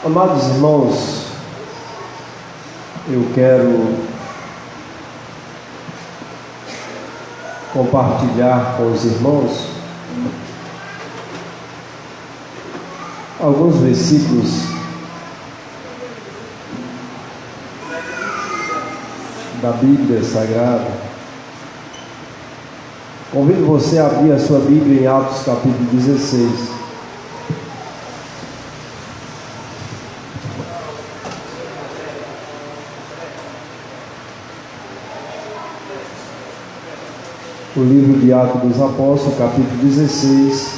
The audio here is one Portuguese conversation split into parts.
Amados irmãos, eu quero compartilhar com os irmãos alguns versículos da Bíblia Sagrada. Convido você a abrir a sua Bíblia em Atos capítulo 16. O livro de Atos dos Apóstolos, capítulo 16.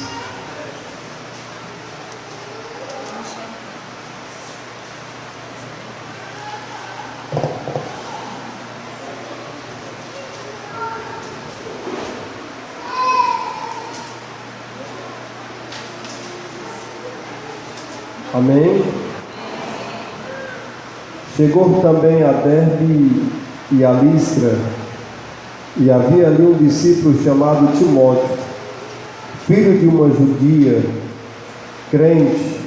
Amém? Chegou também a Derbe e a Listra, e havia ali um discípulo chamado Timóteo, filho de uma judia, crente,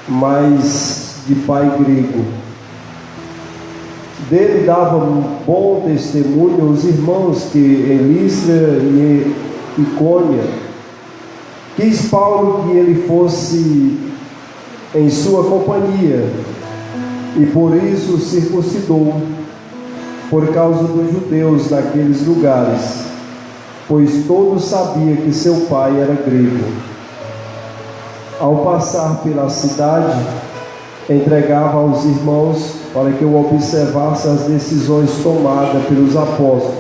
mas de pai grego. Dele davam bom testemunho os irmãos que em Listra e Icônia. Quis Paulo que ele fosse em sua companhia, e por isso circuncidou, por causa dos judeus naqueles lugares, pois todos sabiam que seu pai era grego. Ao passar pela cidade, entregava aos irmãos para que o observassem as decisões tomadas pelos apóstolos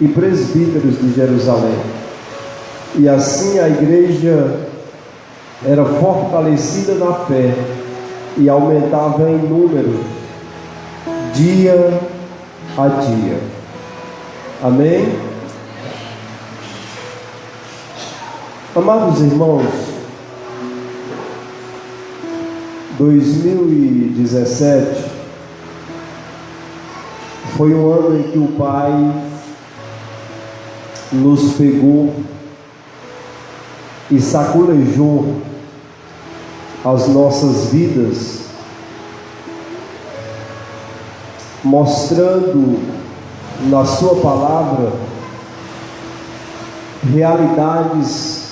e presbíteros de Jerusalém. E assim a igreja era fortalecida na fé e aumentava em número dia a dia. Amém? Amados irmãos, 2017 foi um ano em que o Pai nos pegou e sacolejou as nossas vidas, mostrando na sua palavra realidades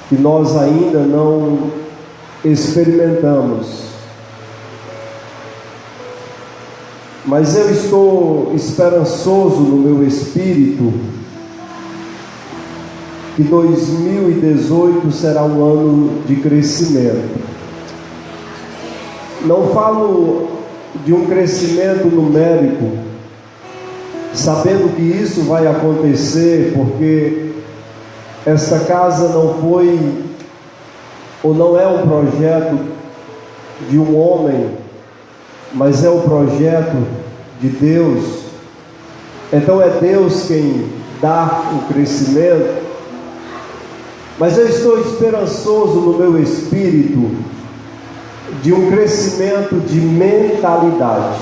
que nós ainda não experimentamos. Mas eu estou esperançoso no meu espírito que 2018 será um ano de crescimento. Não falo de um crescimento numérico, sabendo que isso vai acontecer, porque esta casa não foi ou não é um projeto de um homem, mas é o projeto de Deus. Então é Deus quem dá o crescimento. Mas eu estou esperançoso no meu espírito de um crescimento de mentalidade.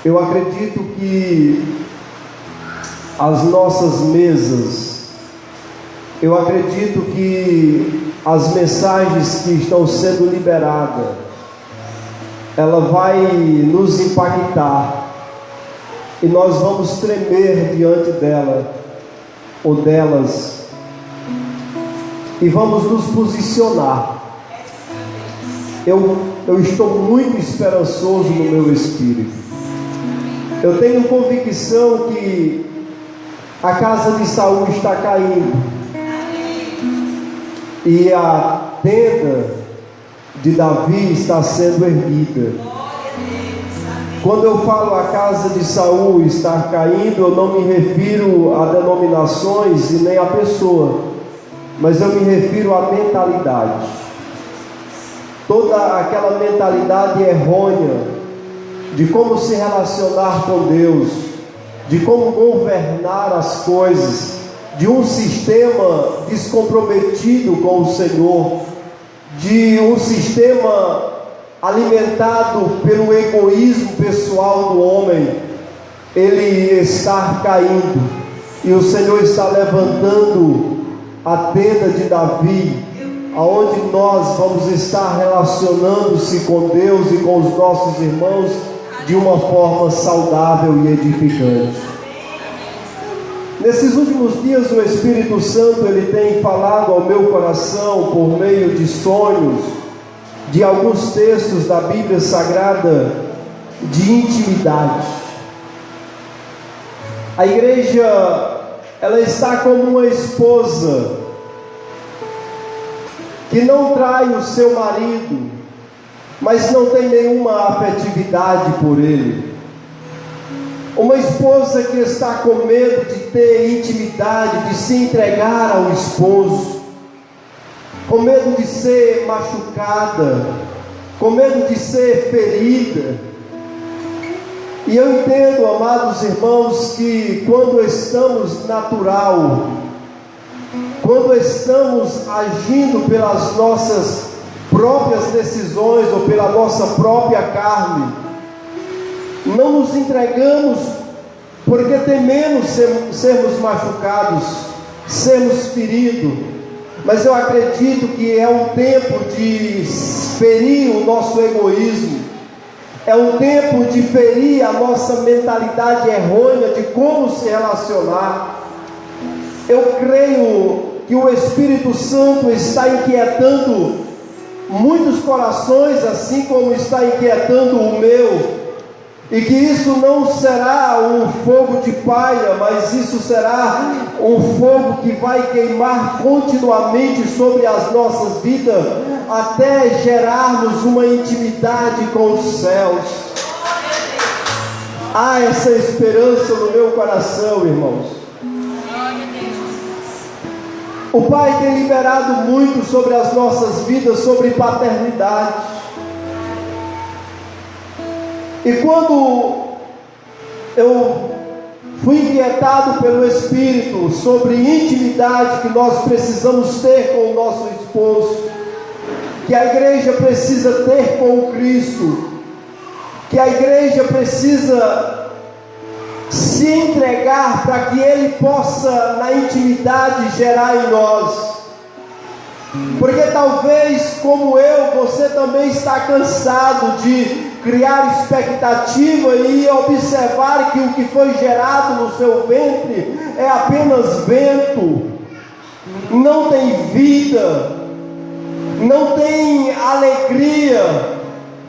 Eu acredito que as nossas mesas, eu acredito que as mensagens que estão sendo liberadas, ela vai nos impactar e nós vamos tremer diante dela ou delas e vamos nos posicionar. Eu estou muito esperançoso no meu espírito. Eu tenho convicção que a casa de Saul está caindo e a tenda de Davi está sendo erguida. Quando eu falo a casa de Saul estar caindo, eu não me refiro a denominações e nem a pessoa, mas eu me refiro à mentalidade. Toda aquela mentalidade errônea de como se relacionar com Deus, de como governar as coisas, de um sistema descomprometido com o Senhor, de um sistema alimentado pelo egoísmo pessoal do homem, ele está caindo, e o Senhor está levantando a tenda de Davi aonde nós vamos estar relacionando-se com Deus e com os nossos irmãos de uma forma saudável e edificante. Nesses últimos dias o Espírito Santo ele tem falado ao meu coração por meio de sonhos, de alguns textos da Bíblia Sagrada, de intimidade. A igreja, ela está como uma esposa que não trai o seu marido, mas não tem nenhuma afetividade por ele. Uma esposa que está com medo de ter intimidade, de se entregar ao esposo, com medo de ser machucada, com medo de ser ferida. E eu entendo, amados irmãos, que quando estamos natural, quando estamos agindo pelas nossas próprias decisões ou pela nossa própria carne, não nos entregamos porque tememos sermos machucados, sermos feridos. Mas eu acredito que é um tempo de ferir o nosso egoísmo, é um tempo de ferir a nossa mentalidade errônea de como se relacionar. Eu creio que o Espírito Santo está inquietando muitos corações, assim como está inquietando o meu, e que isso não será um fogo de palha, mas isso será um fogo que vai queimar continuamente sobre as nossas vidas, até gerarmos uma intimidade com os céus. Há essa esperança no meu coração, irmãos. O Pai tem liberado muito sobre as nossas vidas, sobre paternidade. E quando eu fui inquietado pelo Espírito sobre intimidade que nós precisamos ter com o nosso esposo, que a igreja precisa ter com Cristo, que a igreja precisa se entregar para que Ele possa na intimidade gerar em nós. Porque talvez como eu, você também está cansado de criar expectativa e observar que o que foi gerado no seu ventre é apenas vento, não tem vida, não tem alegria,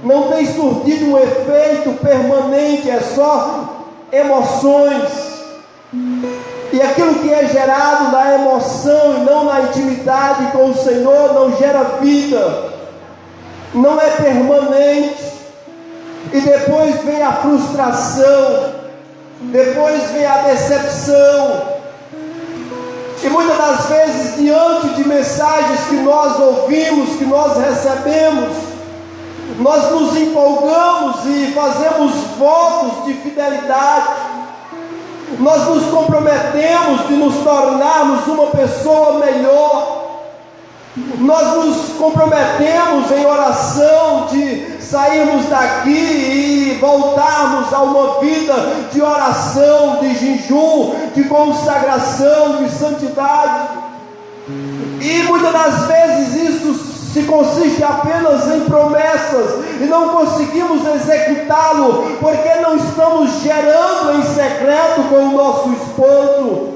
não tem surtido um efeito permanente, é só emoções. E aquilo que é gerado na emoção e não na intimidade com o Senhor não gera vida, não é permanente. E depois vem a frustração, depois vem a decepção. E muitas das vezes, diante de mensagens que nós ouvimos, que nós recebemos, nós nos empolgamos e fazemos votos de fidelidade. Nós nos comprometemos de nos tornarmos uma pessoa melhor. Nós nos comprometemos em oração de sairmos daqui e voltarmos a uma vida de oração, de jejum, de consagração, de santidade. E muitas das vezes isso se consiste apenas em promessas e não conseguimos executá-lo, porque não estamos gerando em secreto com o nosso esposo,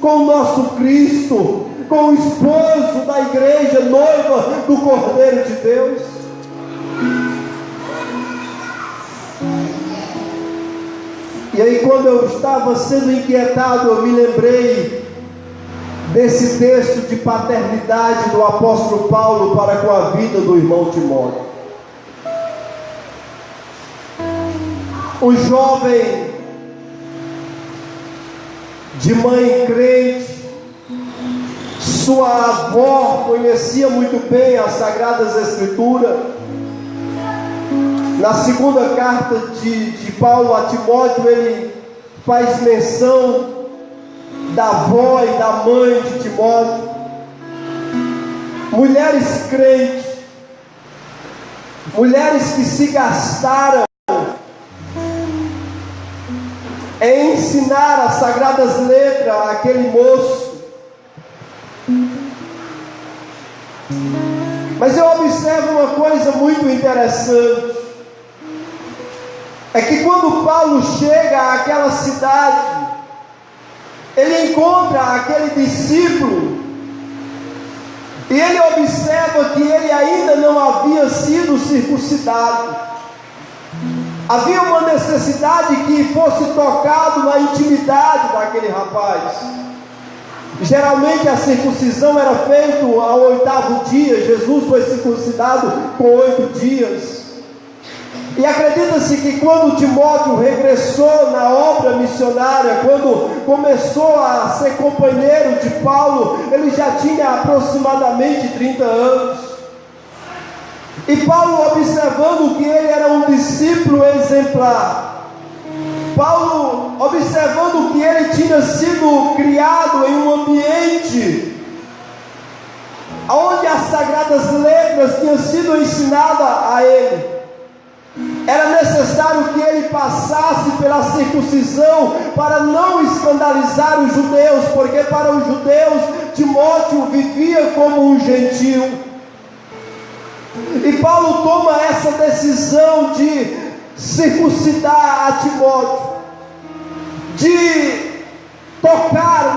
com o nosso Cristo, com o esposo da igreja, noiva do Cordeiro de Deus. E aí, quando eu estava sendo inquietado, eu me lembrei desse texto de paternidade do apóstolo Paulo para com a vida do irmão Timóteo. O jovem de mãe crente, sua avó conhecia muito bem as Sagradas Escrituras. Na segunda carta de Paulo a Timóteo, ele faz menção da avó e da mãe de Timóteo, mulheres crentes, mulheres que se gastaram em ensinar as sagradas letras àquele moço. Mas eu observo uma coisa muito interessante, é que quando Paulo chega àquela cidade, ele encontra aquele discípulo, e ele observa que ele ainda não havia sido circuncidado. Havia uma necessidade que fosse tocado na intimidade daquele rapaz. Geralmente a circuncisão era feita ao 8º dia. Jesus foi circuncidado com 8 dias. E acredita-se que quando Timóteo regressou na obra missionária, quando começou a ser companheiro de Paulo, ele já tinha aproximadamente 30 anos. E Paulo, observando que ele era um discípulo exemplar, Paulo, observando que ele tinha sido criado em um ambiente onde as sagradas letras tinham sido ensinadas a ele, era necessário que ele passasse pela circuncisão para não escandalizar os judeus, porque para os judeus Timóteo vivia como um gentio. E Paulo toma essa decisão de circuncidar a Timóteo, de tocar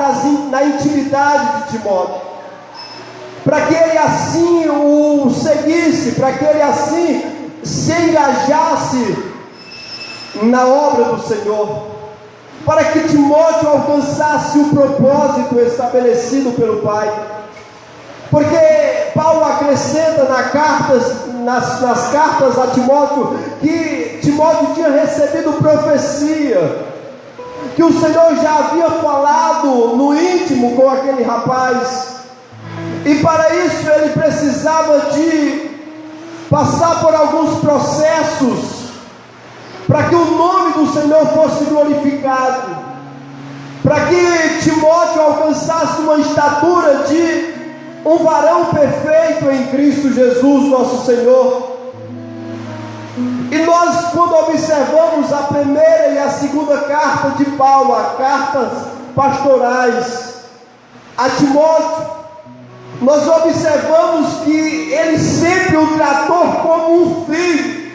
na intimidade de Timóteo, para que ele assim o seguisse, para que ele assim se engajasse na obra do Senhor, para que Timóteo alcançasse o propósito estabelecido pelo Pai. Porque Paulo acrescenta nas cartas a Timóteo que Timóteo tinha recebido profecia, que o Senhor já havia falado no íntimo com aquele rapaz, e para isso ele precisava de passar por alguns processos, para que o nome do Senhor fosse glorificado, para que Timóteo alcançasse uma estatura de um varão perfeito em Cristo Jesus, nosso Senhor. E nós, quando observamos a primeira e a segunda carta de Paulo, as cartas pastorais a Timóteo, nós observamos que ele sempre o tratou como um filho.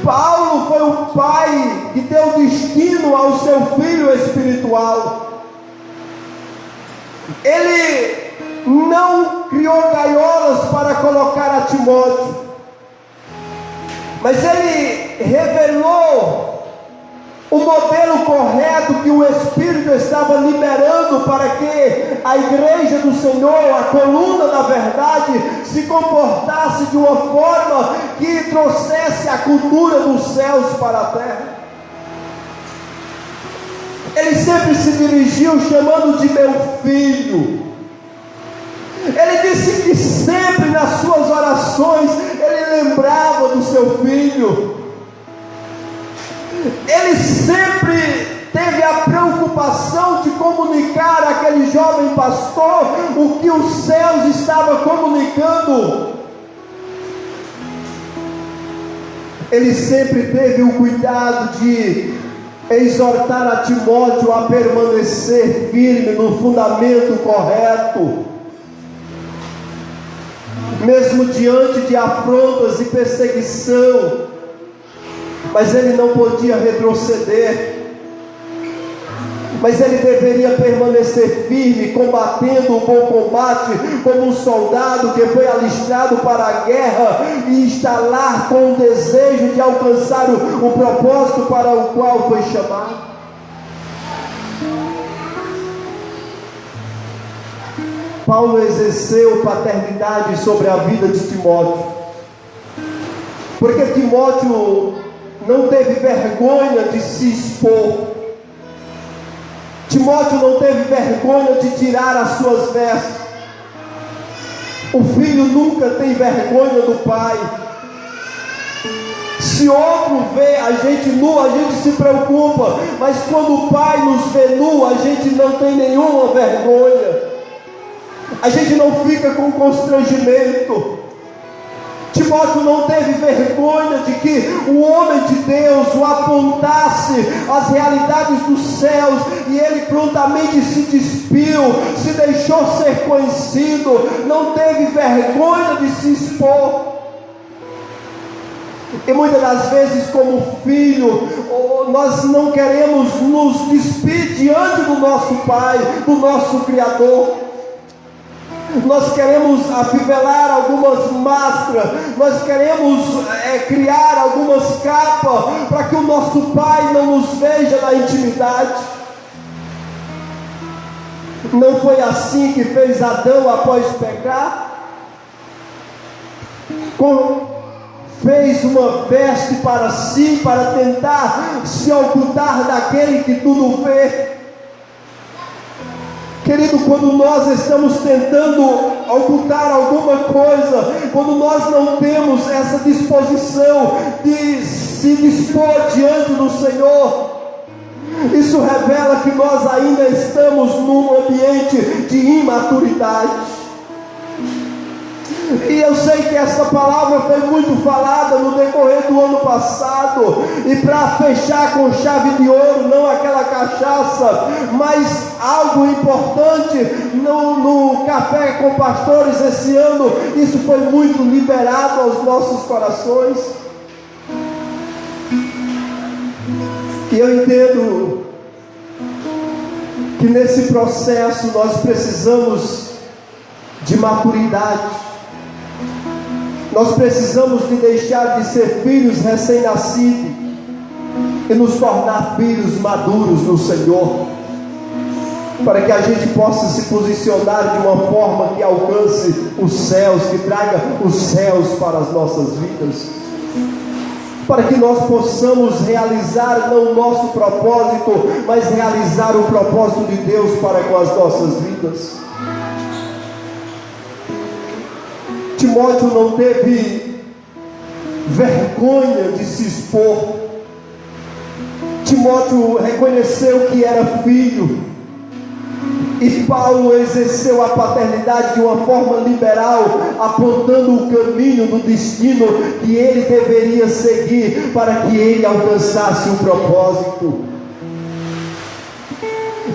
Paulo foi o pai que deu destino ao seu filho espiritual. Ele não criou gaiolas para colocar a Timóteo, mas ele revelou o modelo correto que o Espírito estava liberando para que a igreja do Senhor, a coluna da verdade, se comportasse de uma forma que trouxesse a cultura dos céus para a terra. Ele sempre se dirigiu chamando de meu filho. Ele disse que sempre nas suas orações ele lembrava do seu filho. Ele sempre teve a preocupação de comunicar àquele jovem pastor o que os céus estavam comunicando. Ele sempre teve o cuidado de exortar a Timóteo a permanecer firme no fundamento correto, mesmo diante de afrontas e perseguição. Mas ele não podia retroceder, mas ele deveria permanecer firme, combatendo o bom combate, como um soldado que foi alistado para a guerra e está lá com o desejo de alcançar o propósito para o qual foi chamado. Paulo exerceu paternidade sobre a vida de Timóteo, porque Timóteo não teve vergonha de se expor. Timóteo não teve vergonha de tirar as suas vestes. O filho nunca tem vergonha do pai. Se outro vê a gente nu, a gente se preocupa, mas quando o pai nos vê nu, a gente não tem nenhuma vergonha. A gente não fica com constrangimento. Timóteo não teve vergonha de que o homem de Deus o apontasse as realidades dos céus, e ele prontamente se despiu, se deixou ser conhecido, não teve vergonha de se expor. E muitas das vezes, como filho, nós não queremos nos despir diante do nosso Pai, do nosso Criador. Nós queremos afivelar algumas máscaras, nós queremos criar algumas capas, para que o nosso Pai não nos veja na intimidade. Não foi assim que fez Adão após pecar? Fez uma veste para si, para tentar se ocultar daquele que tudo vê. Querido, quando nós estamos tentando ocultar alguma coisa, quando nós não temos essa disposição de se dispor diante do Senhor, isso revela que nós ainda estamos num ambiente de imaturidade. E eu sei que essa palavra foi muito falada no decorrer do ano passado, e para fechar com chave de ouro, não aquela cachaça, mas algo importante no Café com Pastores esse ano, isso foi muito liberado aos nossos corações. E eu entendo que nesse processo nós precisamos de maturidade. Nós precisamos de deixar de ser filhos recém-nascidos e nos tornar filhos maduros no Senhor, para que a gente possa se posicionar de uma forma que alcance os céus, que traga os céus para as nossas vidas, para que nós possamos realizar não o nosso propósito, mas realizar o propósito de Deus para com as nossas vidas. Timóteo não teve vergonha de se expor. Timóteo reconheceu que era filho, e Paulo exerceu a paternidade de uma forma liberal, apontando o caminho do destino que ele deveria seguir para que ele alcançasse o propósito.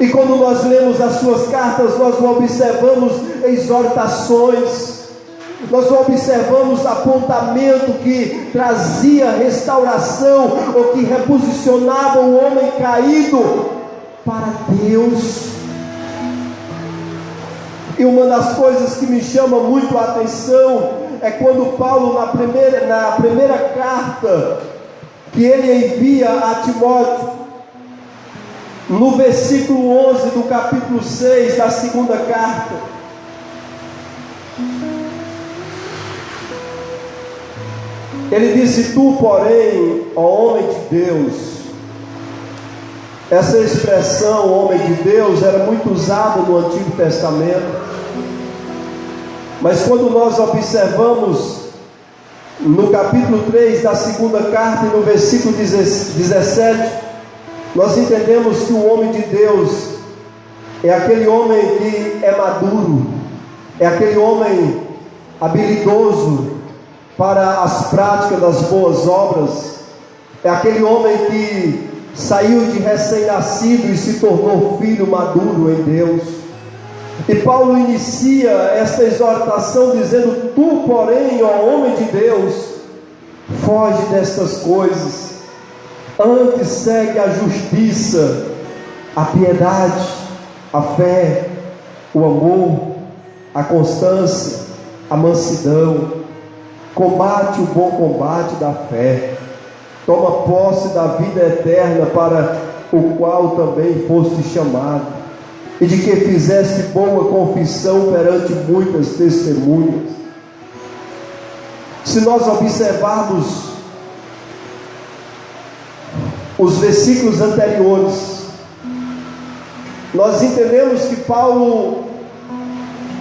E quando nós lemos as suas cartas, nós observamos exortações, nós observamos apontamento que trazia restauração, ou que reposicionava o homem caído para Deus. E uma das coisas que me chama muito a atenção é quando Paulo, na primeira carta que ele envia a Timóteo, no versículo 11 do capítulo 6 da segunda carta, ele disse: tu, porém, ó homem de Deus. Essa expressão, homem de Deus, era muito usada no Antigo Testamento, mas quando nós observamos no capítulo 3 da segunda carta, e no versículo 17, nós entendemos que o homem de Deus é aquele homem que é maduro, é aquele homem habilidoso para as práticas das boas obras, é aquele homem que saiu de recém-nascido e se tornou filho maduro em Deus. E Paulo inicia esta exortação dizendo: tu, porém, ó homem de Deus, foge destas coisas, antes segue a justiça, a piedade, a fé, o amor, a constância, a mansidão. Combate o bom combate da fé, toma posse da vida eterna, para o qual também foste chamado, e de que fizeste boa confissão perante muitas testemunhas. Se nós observarmos os versículos anteriores, nós entendemos que Paulo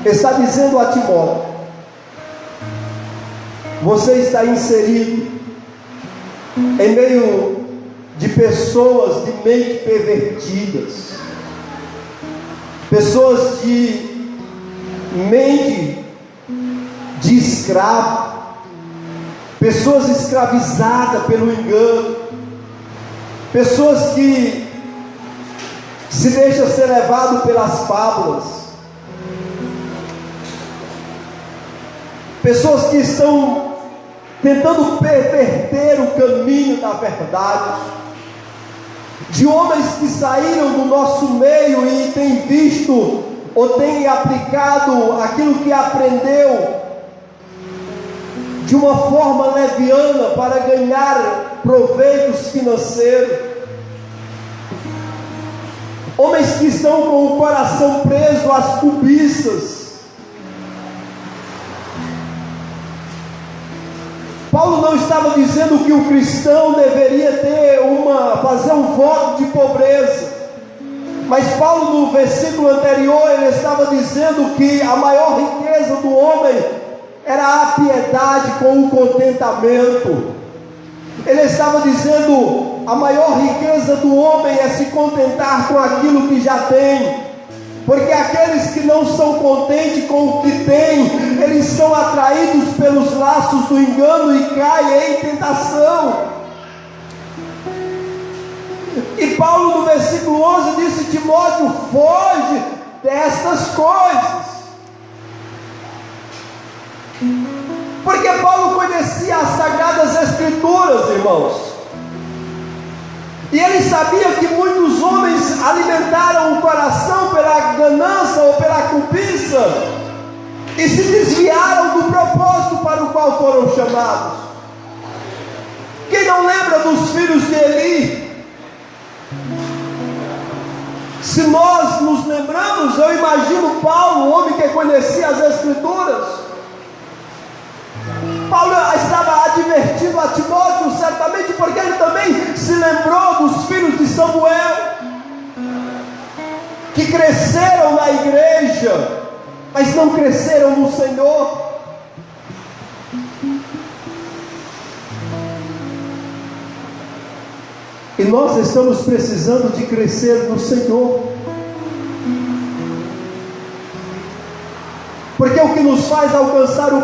está dizendo a Timóteo: você está inserido em meio de pessoas de mente pervertidas, pessoas de mente de escravo, pessoas escravizadas pelo engano, pessoas que se deixam ser levado pelas fábulas, pessoas que estão tentando perverter o caminho da verdade, de homens que saíram do nosso meio e têm visto ou têm aplicado aquilo que aprendeu de uma forma leviana para ganhar proveitos financeiros, homens que estão com o coração preso às cobiças. Paulo não estava dizendo que o cristão deveria fazer um voto de pobreza, mas Paulo no versículo anterior ele estava dizendo que a maior riqueza do homem era a piedade com o contentamento. Ele estava dizendo: a maior riqueza do homem é se contentar com aquilo que já tem, porque aqueles que não são contentes com o que têm, eles são atraídos pelos laços do engano e caem em tentação. E Paulo no versículo 11 disse: Timóteo, foge destas coisas. Porque Paulo conhecia as Sagradas Escrituras, irmãos, e ele sabia que muitos homens alimentaram o coração pela ganância ou pela cobiça e se desviaram do propósito para o qual foram chamados. Quem não lembra dos filhos de Eli? Se nós nos lembramos, eu imagino Paulo, um homem que conhecia as Escrituras. Paulo estava advertindo a Timóteo, certamente porque ele também se lembrou dos filhos de Samuel, que cresceram na igreja, mas não cresceram no Senhor. E nós estamos precisando de crescer no Senhor, porque o que nos faz alcançar o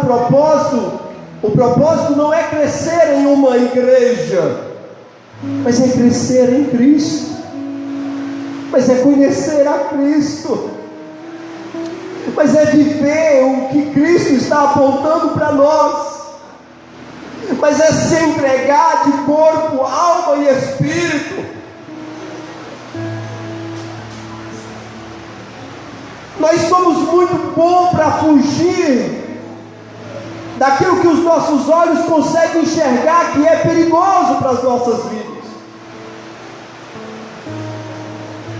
propósito não é crescer em uma igreja, mas é crescer em Cristo, mas é conhecer a Cristo, mas é viver o que Cristo está apontando para nós, mas é se entregar de corpo, alma e espírito. Nós somos muito bons para fugir daquilo que os nossos olhos conseguem enxergar que é perigoso para as nossas vidas.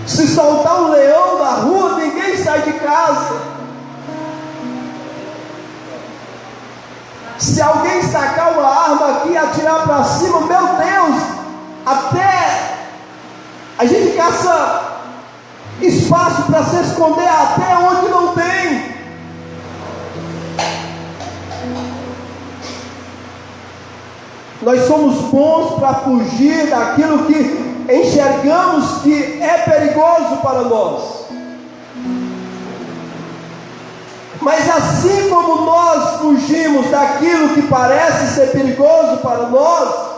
Se soltar um leão na rua, ninguém sai de casa. Se alguém sacar uma arma aqui e atirar para cima, meu Deus, até a gente caça espaço para se esconder até onde não tem. Nós somos bons para fugir daquilo que enxergamos que é perigoso para nós. Mas assim como nós fugimos daquilo que parece ser perigoso para nós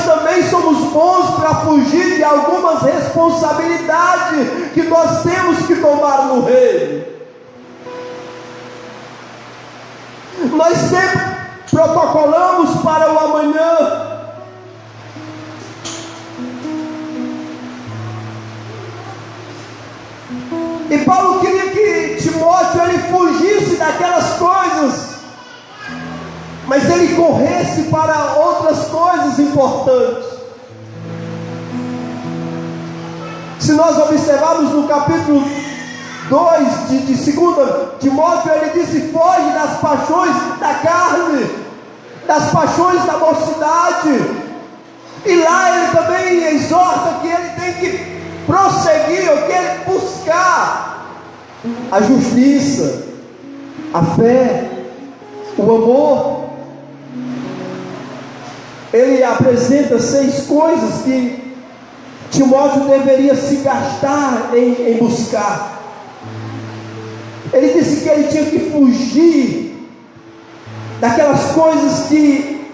também somos bons para fugir de algumas responsabilidades que nós temos que tomar no reino. Nós sempre protocolamos para o amanhã. E Paulo queria que Timóteo ele fugisse daquelas coisas, mas ele corresse para outras coisas importantes. Se nós observarmos no capítulo 2 de 2 Timóteo, ele disse: foge das paixões da carne, das paixões da mocidade. E lá ele também exorta que ele tem que prosseguir, ou que ele buscar a justiça, a fé, o amor. Ele apresenta 6 coisas que Timóteo deveria se gastar em buscar. Ele disse que ele tinha que fugir daquelas coisas que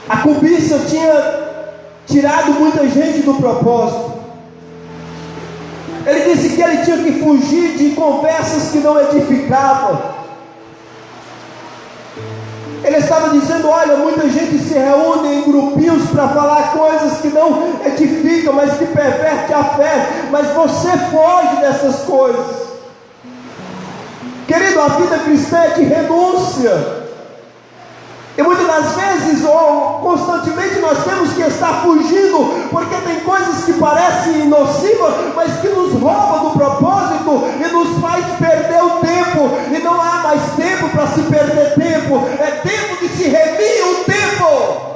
a cobiça tinha tirado muita gente do propósito. Ele disse que ele tinha que fugir de conversas que não edificavam. Ele estava dizendo: olha, muita gente se reúne em grupinhos para falar coisas que não edificam, mas que pervertem a fé. Mas você foge dessas coisas. Querido, a vida cristã é de renúncia. E muitas das vezes, ou constantemente, nós temos que estar fugindo, porque tem coisas que parecem nocivas, mas que nos roubam do propósito e nos faz perder o tempo. E não há mais tempo para se perder tempo, é tempo de se remir o tempo.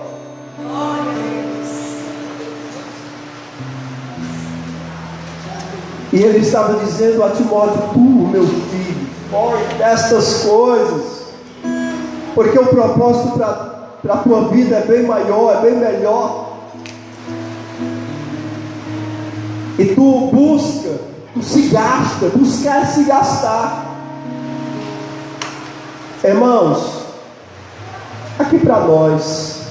E ele estava dizendo a Timóteo: tu, meu filho, foge destas coisas, porque o propósito para a tua vida é bem maior, é bem melhor. E tu busca, tu se gasta, buscar é se gastar. Irmãos, aqui para nós,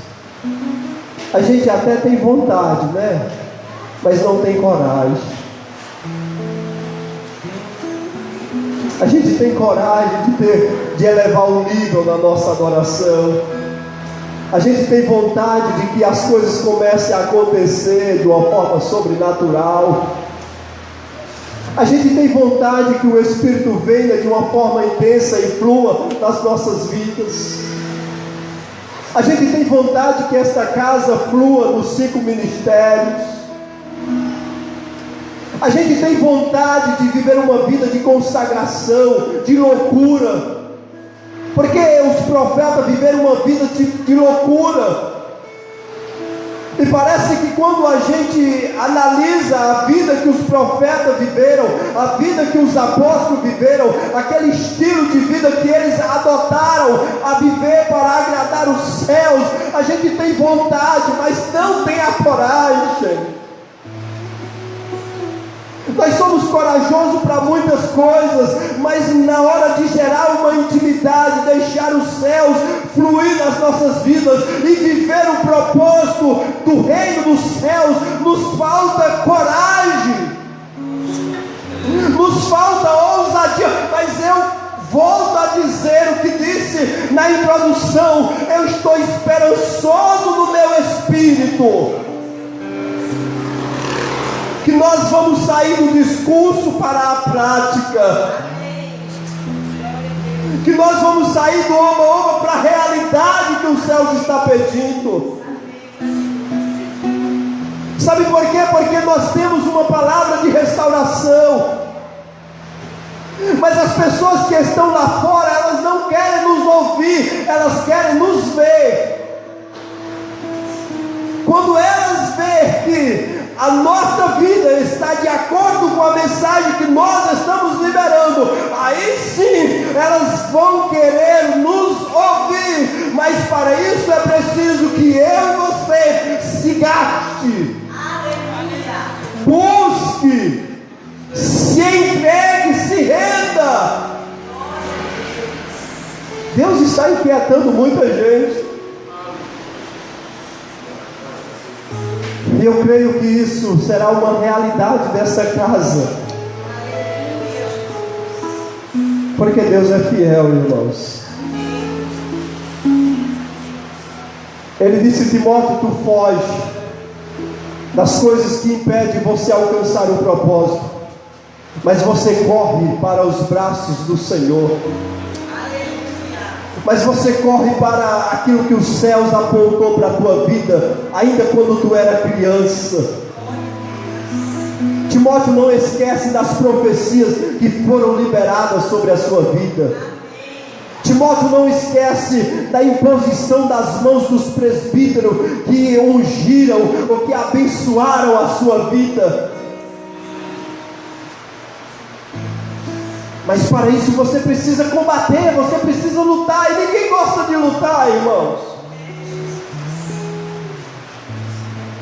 a gente até tem vontade, né? Mas não tem coragem. A gente tem coragem de elevar o nível na nossa adoração. A gente tem vontade de que as coisas comecem a acontecer de uma forma sobrenatural. A gente tem vontade que o Espírito venha de uma forma intensa e flua nas nossas vidas. A gente tem vontade que esta casa flua nos 5 ministérios. A gente tem vontade de viver uma vida de consagração, de loucura, porque os profetas viveram uma vida de loucura. E parece que quando a gente analisa a vida que os profetas viveram, a vida que os apóstolos viveram, aquele estilo de vida que eles adotaram a viver para agradar os céus, a gente tem vontade, mas não tem a coragem. Nós somos corajosos para muitas coisas, mas na hora de gerar uma intimidade, deixar os céus fluir nas nossas vidas e viver o propósito do reino dos céus, nos falta coragem, nos falta ousadia. Mas eu volto a dizer o que disse na introdução: eu estou esperançoso no meu espírito, que nós vamos sair do discurso para a prática, que nós vamos sair do oba-oba para a realidade que os céus está pedindo. Sabe por quê? Porque nós temos uma palavra de restauração, mas as pessoas que estão lá fora, elas não querem nos ouvir, elas querem nos ver. Quando elas veem que a nossa vida está de acordo com a mensagem que nós estamos liberando, aí sim elas vão querer nos ouvir. Mas para isso é preciso que eu e você se gaste, busque, se entregue, se renda. Deus está inquietando muita gente. E eu creio que isso será uma realidade dessa casa, porque Deus é fiel, irmãos. Ele disse: Timóteo, tu foge das coisas que impedem você alcançar o propósito, mas você corre para os braços do Senhor. Mas você corre para aquilo que os céus apontou para a tua vida, ainda quando tu era criança. Timóteo, não esquece das profecias que foram liberadas sobre a sua vida. Timóteo, não esquece da imposição das mãos dos presbíteros que ungiram ou que abençoaram a sua vida. Mas para isso você precisa combater, você precisa lutar, e ninguém gosta de lutar, irmãos.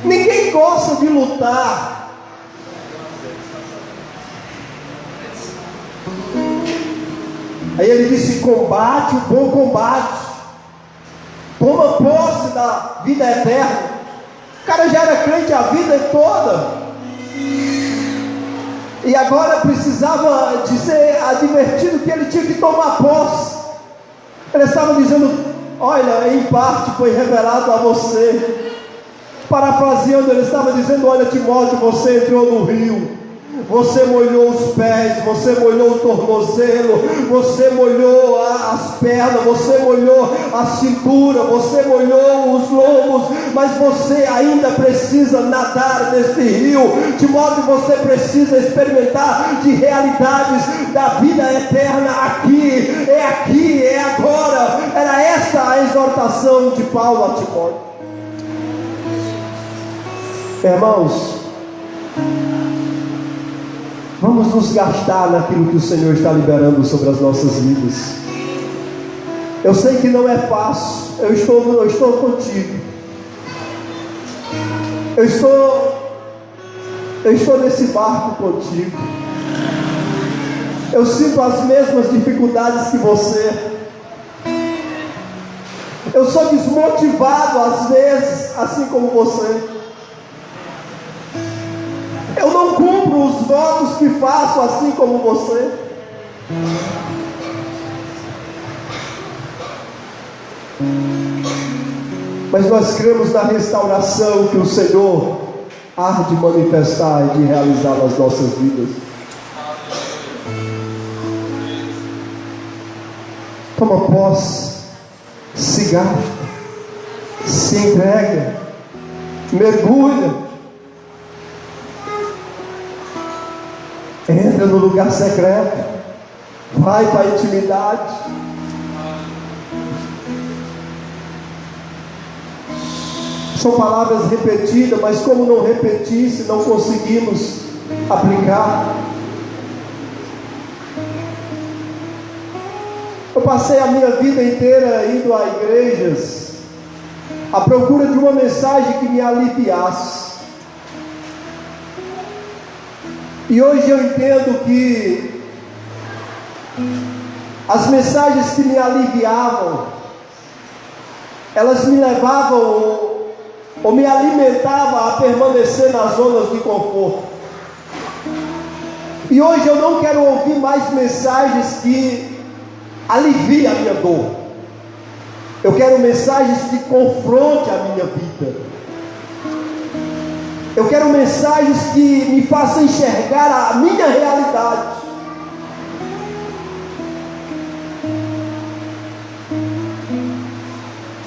Ninguém gosta de lutar. Aí ele disse: combate o bom combate, toma posse da vida eterna. O cara já era crente a vida toda, e agora precisava de ser advertido que ele tinha que tomar posse. Ele estava dizendo: olha, em parte foi revelado a você. Parafraseando, ele estava dizendo: olha, Timóteo, você entrou no rio, você molhou os pés, você molhou o tornozelo, você molhou as pernas, você molhou a cintura, você molhou os lombos, mas você ainda precisa nadar nesse rio. Timóteo, você precisa experimentar de realidades da vida eterna aqui, é agora. Era essa a exortação de Paulo a Timóteo. Irmãos, vamos nos gastar naquilo que o Senhor está liberando sobre as nossas vidas. Eu sei que não é fácil. Eu estou contigo. Eu estou nesse barco contigo. Eu sinto as mesmas dificuldades que você. Eu sou desmotivado às vezes, assim como você. Eu não cumpro os votos que faço, assim como você. Mas nós cremos na restauração que o Senhor há de manifestar e de realizar nas nossas vidas. Toma posse, se gasta, se entrega, mergulha. Entra no lugar secreto, vai para a intimidade. São palavras repetidas, mas como não repetir se não conseguimos aplicar? Eu passei a minha vida inteira indo a igrejas à procura de uma mensagem que me aliviasse. E hoje eu entendo que as mensagens que me aliviavam, elas me levavam ou me alimentavam a permanecer nas zonas de conforto. E hoje eu não quero ouvir mais mensagens que aliviem a minha dor. Eu quero mensagens que confrontem a minha vida. Eu quero mensagens que me façam enxergar a minha realidade.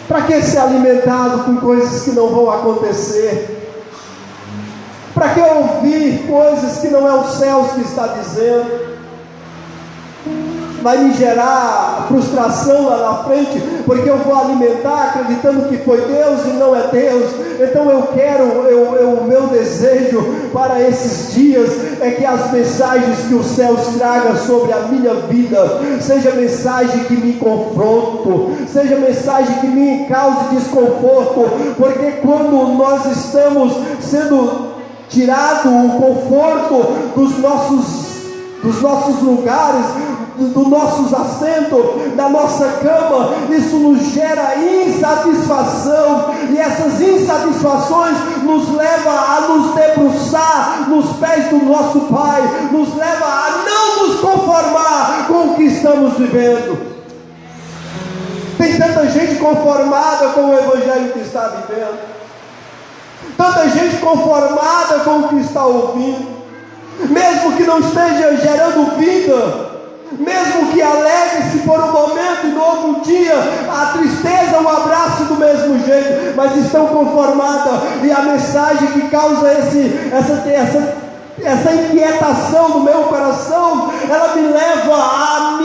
Para que ser alimentado com coisas que não vão acontecer? Para que ouvir coisas que não é os céus que está dizendo? Vai me gerar frustração lá na frente, porque eu vou alimentar acreditando que foi Deus e não é Deus. Então o meu desejo para esses dias é que as mensagens que os céus tragam sobre a minha vida seja mensagem que me confronto, seja mensagem que me cause desconforto, porque quando nós estamos sendo tirado o conforto dos nossos lugares, dos nossos assentos, da nossa cama, isso nos gera insatisfação, e essas insatisfações nos levam a nos debruçar nos pés do nosso Pai, nos leva a não nos conformar com o que estamos vivendo. Tem tanta gente conformada com o evangelho que está vivendo, tanta gente conformada com o que está ouvindo, mesmo que não esteja gerando vida, mesmo que alegre-se por um momento e no outro dia a tristeza o abrace do mesmo jeito, mas estão conformadas. E a mensagem que causa essa inquietação no meu coração, ela me leva a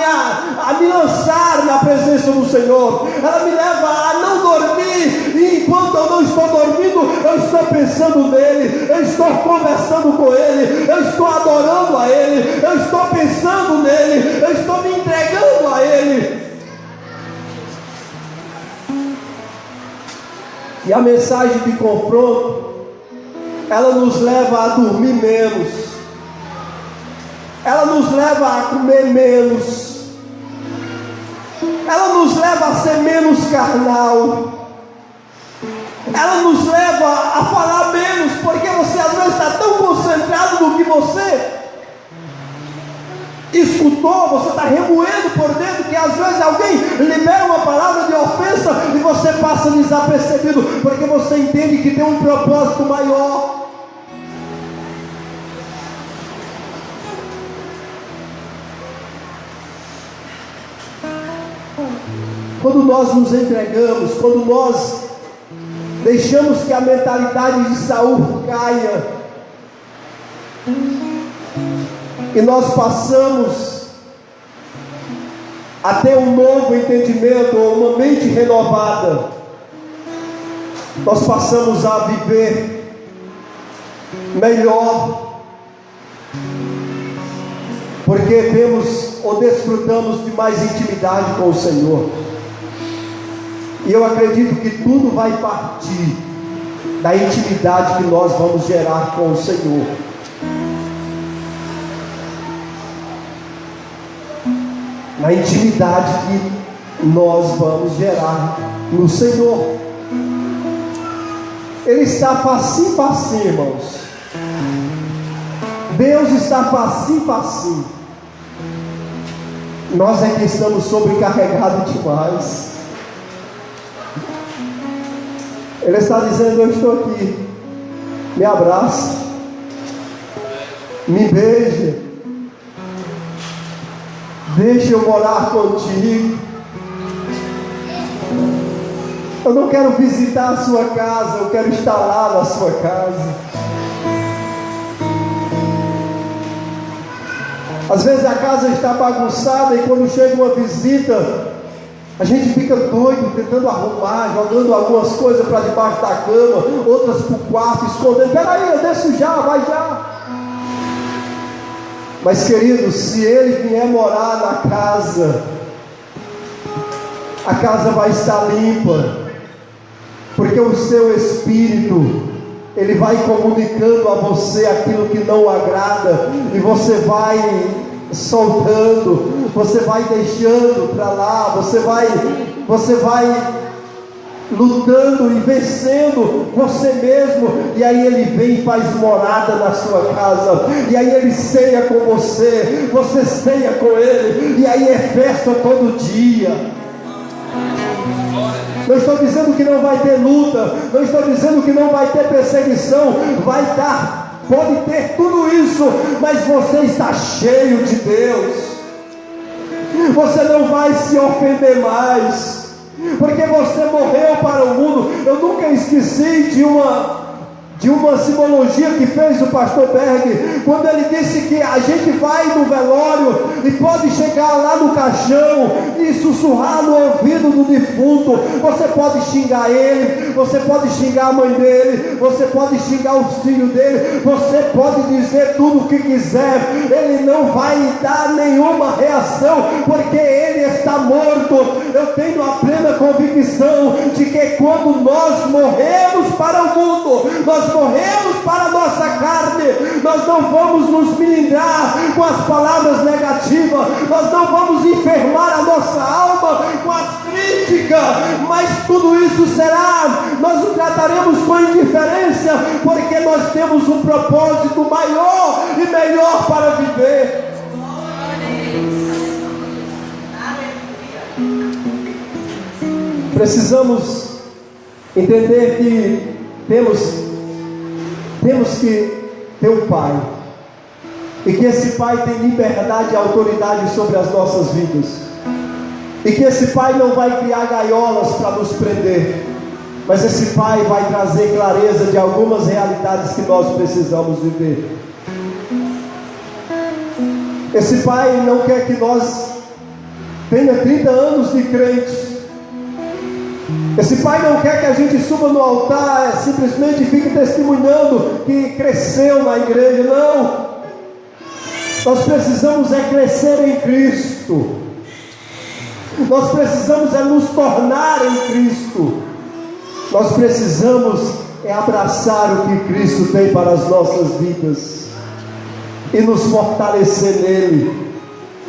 me lançar na presença do Senhor, ela me leva a não dormir, e enquanto eu não estou dormindo, eu estou pensando nele, eu estou conversando com ele, eu estou adorando a ele, eu estou pensando nele, eu estou me entregando a ele. E a mensagem de confronto, ela nos leva a dormir menos, ela nos leva a comer menos, carnal. Ela nos leva a falar menos, porque você às vezes está tão concentrado no que você escutou, você está remoendo por dentro, que às vezes alguém libera uma palavra de ofensa e você passa desapercebido, porque você entende que tem um propósito maior. Quando nós nos entregamos, quando nós deixamos que a mentalidade de Saul caia, e nós passamos a ter um novo entendimento, ou uma mente renovada, nós passamos a viver melhor, porque temos ou desfrutamos de mais intimidade com o Senhor. E eu acredito que tudo vai partir da intimidade que nós vamos gerar com o Senhor. Na intimidade que nós vamos gerar no Senhor. Ele está facinho, facinho, irmãos. Deus está facinho, facinho. Nós é que estamos sobrecarregados demais. Ele está dizendo: eu estou aqui, me abraça, me beija, deixa eu morar contigo. Eu não quero visitar a sua casa, eu quero estar lá na sua casa. Às vezes a casa está bagunçada e quando chega uma visita, a gente fica doido, tentando arrumar, jogando algumas coisas para debaixo da cama, outras para o quarto, escondendo. Peraí, eu desço já, vai já. Mas querido, se ele vier morar na casa, a casa vai estar limpa, porque o seu espírito, ele vai comunicando a você aquilo que não agrada, e você vai soltando, você vai deixando para lá, você vai lutando e vencendo você mesmo, e aí ele vem e faz morada na sua casa, e aí ele ceia com você, você ceia com ele, e aí é festa todo dia. Não estou dizendo que não vai ter luta, não estou dizendo que não vai ter perseguição, vai dar, pode ter tudo isso, mas você está cheio de Deus, você não vai se ofender mais, porque você morreu para o mundo. Eu nunca esqueci de uma simbologia que fez o pastor Berg, quando ele disse que a gente vai no velório e pode chegar lá no caixão e sussurrar no ouvido do defunto. Você pode xingar ele, você pode xingar a mãe dele, você pode xingar o filho dele, você pode dizer tudo o que quiser, ele não vai dar nenhuma reação, porque ele está morto. Eu tenho a plena convicção de que quando nós morremos para o mundo, nós morremos para a nossa carne, nós não vamos nos melindrar com as palavras negativas, nós não vamos enfermar a nossa alma com as críticas, mas tudo isso nós o trataremos com indiferença, porque nós temos um propósito maior e melhor para viver. Precisamos entender que temos que ter um Pai, e que esse Pai tem liberdade e autoridade sobre as nossas vidas, e que esse Pai não vai criar gaiolas para nos prender, mas esse Pai vai trazer clareza de algumas realidades que nós precisamos viver. Esse Pai não quer que nós tenha 30 anos de crentes. Esse Pai não quer que a gente suba no altar, simplesmente fique testemunhando que cresceu na igreja. Não. Nós precisamos crescer em Cristo. Nós precisamos nos tornar em Cristo. Nós precisamos abraçar o que Cristo tem para as nossas vidas e nos fortalecer nele,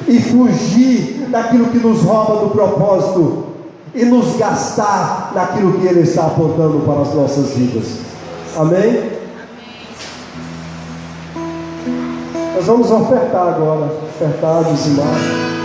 e fugir daquilo que nos rouba do propósito e nos gastar naquilo que Ele está apontando para as nossas vidas. Amém? Nós vamos ofertar agora, ofertar, dizimar.